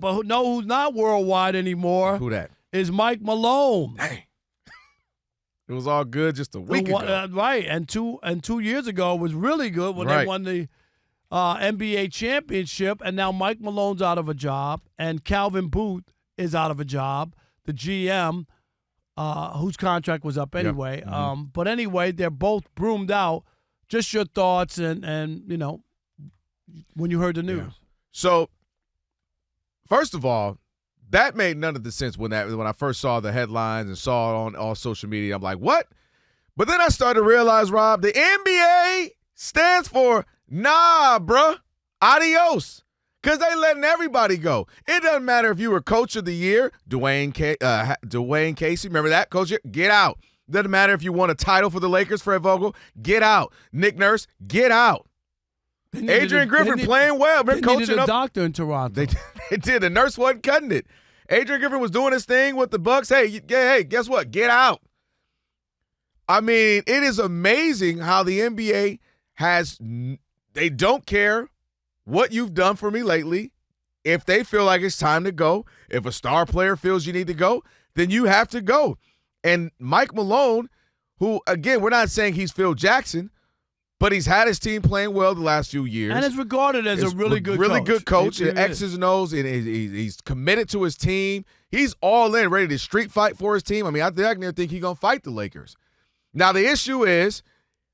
But who's not worldwide anymore? Who that? Is Mike Malone. Dang. It was all good just a week ago. Right, and 2 years ago was really good when they won the NBA championship, and now Mike Malone's out of a job, and Calvin Booth is out of a job, the GM, whose contract was up anyway. Yep. But anyway, they're both broomed out. Just your thoughts and you know, when you heard the news. Yeah. So, first of all, that made none of the sense when I first saw the headlines and saw it on all social media. I'm like, what? But then I started to realize, Rob, the NBA stands for nah, bruh, adios. Because they letting everybody go. It doesn't matter if you were coach of the year, Dwayne Casey, remember that, coach? Get out. Doesn't matter if you won a title for the Lakers, Fred Vogel, get out. Nick Nurse, get out. Adrian Griffin playing well. Been coaching needed a up. doctor in Toronto. They did. The nurse wasn't cutting it. Adrian Griffin was doing his thing with the Bucks. Hey, guess what? Get out. I mean, it is amazing how the NBA they don't care what you've done for me lately. If they feel like it's time to go, if a star player feels you need to go, then you have to go. And Mike Malone, who, again, we're not saying he's Phil Jackson, but he's had his team playing well the last few years. And is regarded as a really good coach. X's and O's, and he's committed to his team. He's all in, ready to street fight for his team. I mean, I think he's going to fight the Lakers. Now, the issue is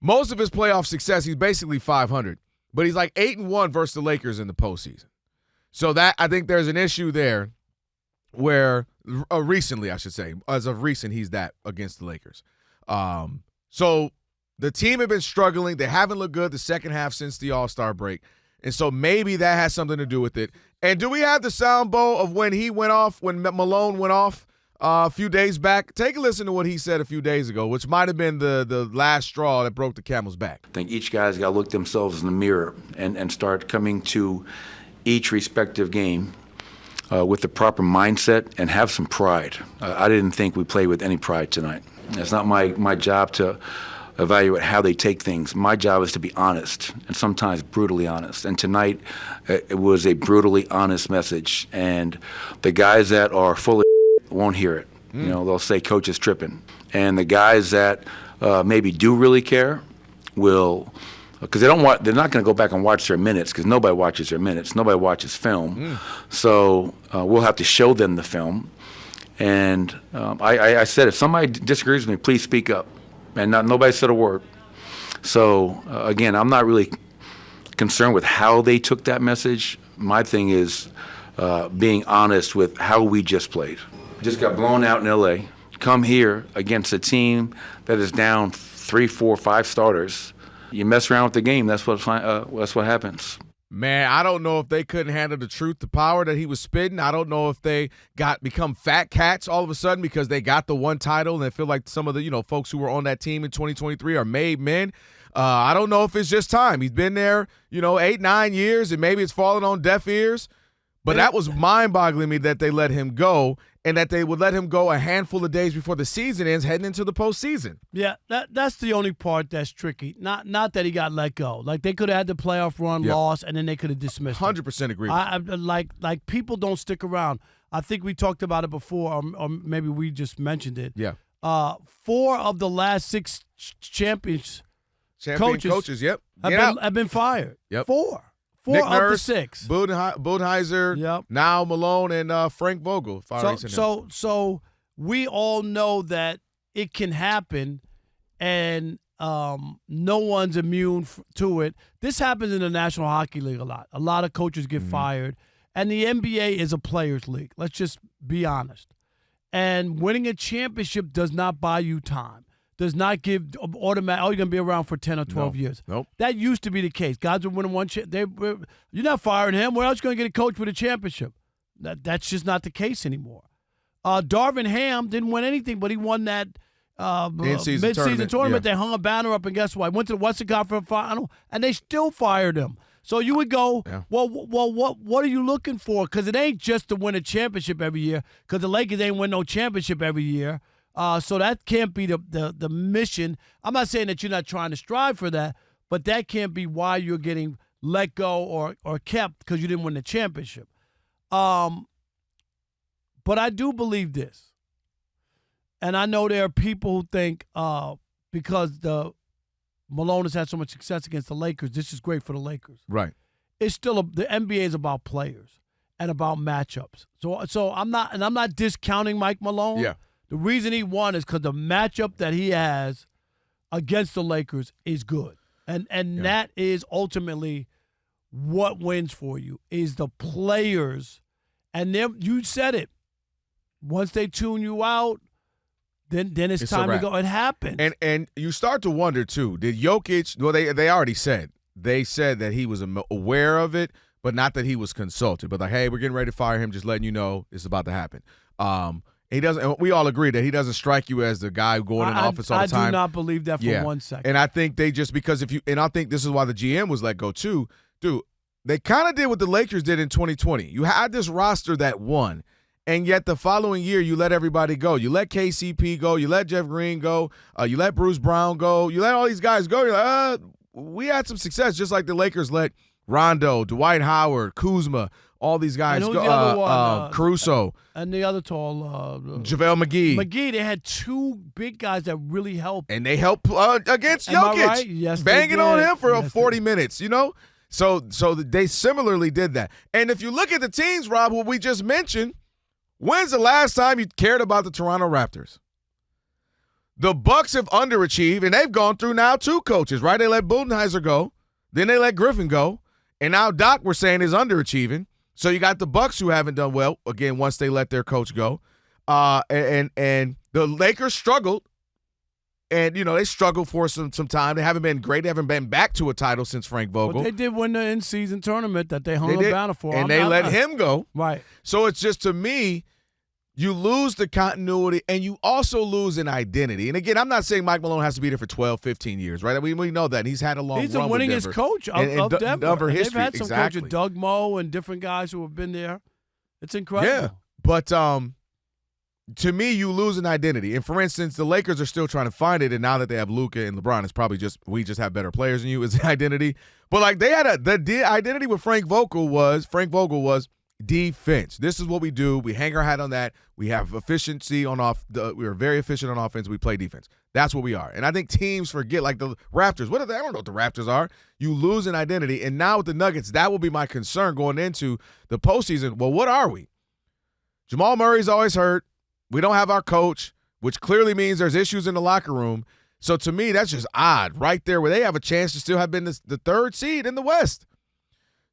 most of his playoff success, he's basically 500. But he's like 8-1 versus the Lakers in the postseason. So that I think there's an issue there where recently, I should say, as of recent, he's that against the Lakers. So the team have been struggling. They haven't looked good the second half since the All-Star break. And so maybe that has something to do with it. And do we have the sound bowl of when he went off, when Malone went off a few days back? Take a listen to what he said a few days ago, which might have been the last straw that broke the camel's back. I think each guy's got to look themselves in the mirror and start coming to each respective game with the proper mindset and have some pride. I didn't think we played with any pride tonight. It's not my job to evaluate how they take things. My job is to be honest, and sometimes brutally honest. And tonight, it was a brutally honest message. And the guys that are full of won't hear it. You know, they'll say coach is tripping. And the guys that maybe do really care will, because they're not going to go back and watch their minutes, because nobody watches their minutes. Nobody watches film. So we'll have to show them the film. And I said, if somebody disagrees with me, please speak up. And nobody said a word. So, again, I'm not really concerned with how they took that message. My thing is being honest with how we just played. Just got blown out in L.A. Come here against a team that is down 3, 4, 5 starters. You mess around with the game, that's what happens. Man, I don't know if they couldn't handle the truth, the power that he was spitting. I don't know if they become fat cats all of a sudden because they got the one title and they feel like some of the folks who were on that team in 2023 are made men. I don't know if it's just time. He's been there 8, 9 years, and maybe it's fallen on deaf ears. But that was mind-boggling me that they let him go, and that they would let him go a handful of days before the season ends, heading into the postseason. Yeah, that's the only part that's tricky. Not that he got let go. Like, they could have had the playoff run, lost, and then they could have dismissed him. 100% agree. Like people don't stick around. I think we talked about it before, or maybe we just mentioned it. Yeah. 4 of the last 6 champion coaches have been fired. Yep. 4 Nick of Nurse, the 6. Budenheiser, now Malone, and Frank Vogel. So we all know that it can happen, and no one's immune to it. This happens in the National Hockey League a lot. A lot of coaches get fired, and the NBA is a players' league. Let's just be honest. And winning a championship does not buy you time. Does not give automatic, you're going to be around for 10 or 12 years. Nope. That used to be the case. Guys would win one you're not firing him. Where else are you going to get a coach with a championship? That's just not the case anymore. Darvin Ham didn't win anything, but he won that mid-season tournament. They hung a banner up, and guess what? Went to the Western Conference Final, and they still fired him. So you would go, well, what are you looking for? Because it ain't just to win a championship every year, because the Lakers ain't win no championship every year. So that can't be the mission. I'm not saying that you're not trying to strive for that, but that can't be why you're getting let go or kept, because you didn't win the championship. But I do believe this. And I know there are people who think because Malone has had so much success against the Lakers, this is great for the Lakers. Right. It's still the NBA is about players and about matchups. So I'm not discounting Mike Malone. Yeah. The reason he won is because the matchup that he has against the Lakers is good. And that is ultimately what wins for you is the players. And you said it. Once they tune you out, then it's time to go. It happens. And you start to wonder, too, did Jokic – well, they already said. They said that he was aware of it, but not that he was consulted. But like, hey, we're getting ready to fire him, just letting you know it's about to happen. He doesn't. And we all agree that he doesn't strike you as the guy going in the office all the time. I do not believe that for 1 second. And I think they just because and I think this is why the GM was let go too. Dude, they kind of did what the Lakers did in 2020. You had this roster that won, and yet the following year you let everybody go. You let KCP go. You let Jeff Green go. You let Bruce Brown go. You let all these guys go. You're like, we had some success, just like the Lakers let Rondo, Dwight Howard, Kuzma, all these guys go. Caruso. And the other tall. JaVale McGee. They had two big guys that really helped. And they helped against Am Jokic. I right? Yes, banging on him for 40 they minutes, you know? So they similarly did that. And if you look at the teams, Rob, what we just mentioned, when's the last time you cared about the Toronto Raptors? The Bucks have underachieved, and they've gone through now 2 coaches, right? They let Budenholzer go. Then they let Griffin go. And now Doc, we're saying, is underachieving. So you got the Bucks who haven't done well, again, once they let their coach go. And the Lakers struggled. And, you know, they struggled for some time. They haven't been great. They haven't been back to a title since Frank Vogel. But they did win the in-season tournament that they hung a banner for. And they let him go. Right. So it's just, to me, you lose the continuity and you also lose an identity. And, again, I'm not saying Mike Malone has to be there for 12, 15 years, right? We know that. And he's had a long run with Denver. He's the winningest coach of Denver. Denver history. They've had some coaches, Doug Moe and different guys who have been there. It's incredible. Yeah. But to me, you lose an identity. And, for instance, the Lakers are still trying to find it. And now that they have Luka and LeBron, it's probably just we just have better players than you is the identity. But, like, they had the identity with Frank Vogel was defense. This is what we do. We hang our hat on that. We have efficiency on we are very efficient on offense. We play defense. That's what we are. And I think teams forget, like the Raptors. What are they? I don't know what the Raptors are. You lose an identity. And now with the Nuggets, that will be my concern going into the postseason. Well, what are we? Jamal Murray's always hurt. We don't have our coach, which clearly means there's issues in the locker room. So to me, that's just odd right there where they have a chance to still have been the 3rd seed in the West.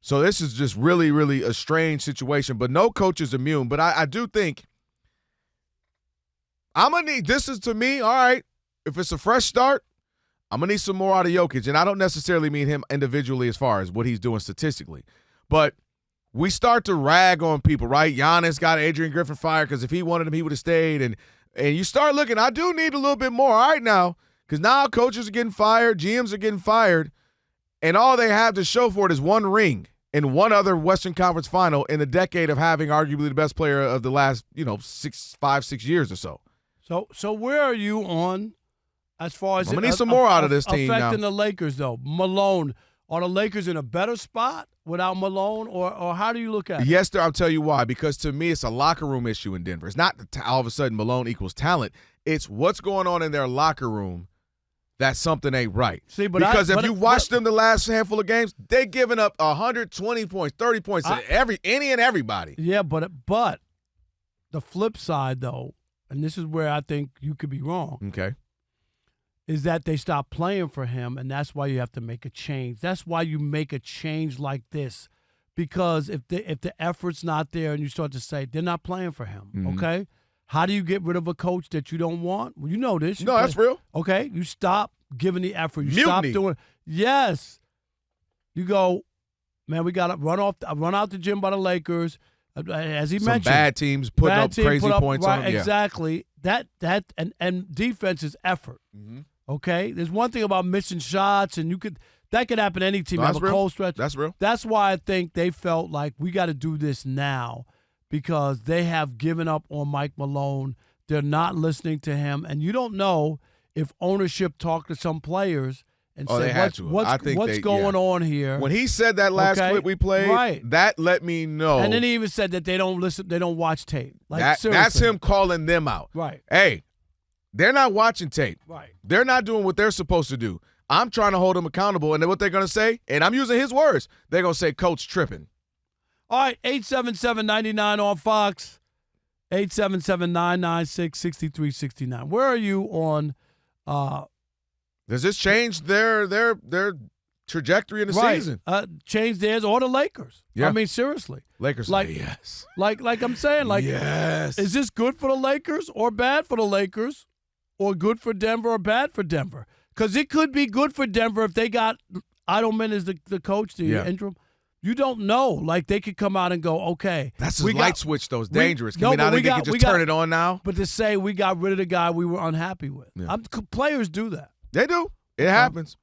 So this is just really, really a strange situation. But no coach is immune. But I do think I'm going to need – this is, to me, all right, if it's a fresh start, I'm going to need some more out of Jokic. And I don't necessarily mean him individually as far as what he's doing statistically. But we start to rag on people, right? Giannis got Adrian Griffin fired because if he wanted him, he would have stayed. And you start looking, I do need a little bit more. All right now, because now coaches are getting fired, GMs are getting fired, and all they have to show for it is one ring in one other Western Conference final in the decade of having arguably the best player of the last, 5, 6 years or so. So where are you on as far as I'm gonna need some more out of this team affecting now. the Lakers though? Malone, are the Lakers in a better spot without Malone, or how do you look at it? Yes, I'll tell you why. Because to me, it's a locker room issue in Denver. It's not all of a sudden Malone equals talent. It's what's going on in their locker room. That something ain't right. See, because if you watch them the last handful of games, they giving up 120 points, 30 points to any and everybody. Yeah, but the flip side though, and this is where I think you could be wrong. Okay. Is that they stop playing for him, and that's why you have to make a change. That's why you make a change like this, because if the effort's not there, and you start to say they're not playing for him, okay? How do you get rid of a coach that you don't want? Well, you know this. No, that's real. Okay, you stop giving the effort. You Mutiny. stop doing. Yes, you go, man. We got to run out the gym by the Lakers, as he mentioned. Some bad teams putting up crazy points on them. Yeah. Exactly. That and defense is effort. Mm-hmm. Okay, there's one thing about missing shots, and that could happen to any team. No, have a cold stretch. That's real. That's why I think they felt like we got to do this now, because they have given up on Mike Malone. They're not listening to him, and you don't know if ownership talked to some players and Oh, they said, had to. I think what's they- going yeah. on here? When he said that last Okay, clip we played, right. that let me know. And then he even said that they don't listen, they don't watch tape. Like, that's seriously. him calling them out. Right. Hey, they're not watching tape. Right. They're not doing what they're supposed to do. I'm trying to hold them accountable, and then what they're going to say, and I'm using his words, they're going to say, Coach tripping. All right, 877-99 on Fox, 877-996-6369. Where are you on Does this change their trajectory in the season? change theirs or the Lakers? Yeah. I mean, seriously. Lakers like- say yes. Like I'm saying, like, yes. is this good for the Lakers or bad for the Lakers or good for Denver or bad for Denver? Because it could be good for Denver if they got Idleman as the coach, the interim. You don't know. Like, they could come out and go, okay. That's his light switch, though. It's dangerous. Can we but not think they can just turn it on now? But to say we got rid of the guy we were unhappy with. Yeah. Players do that. They do. It happens.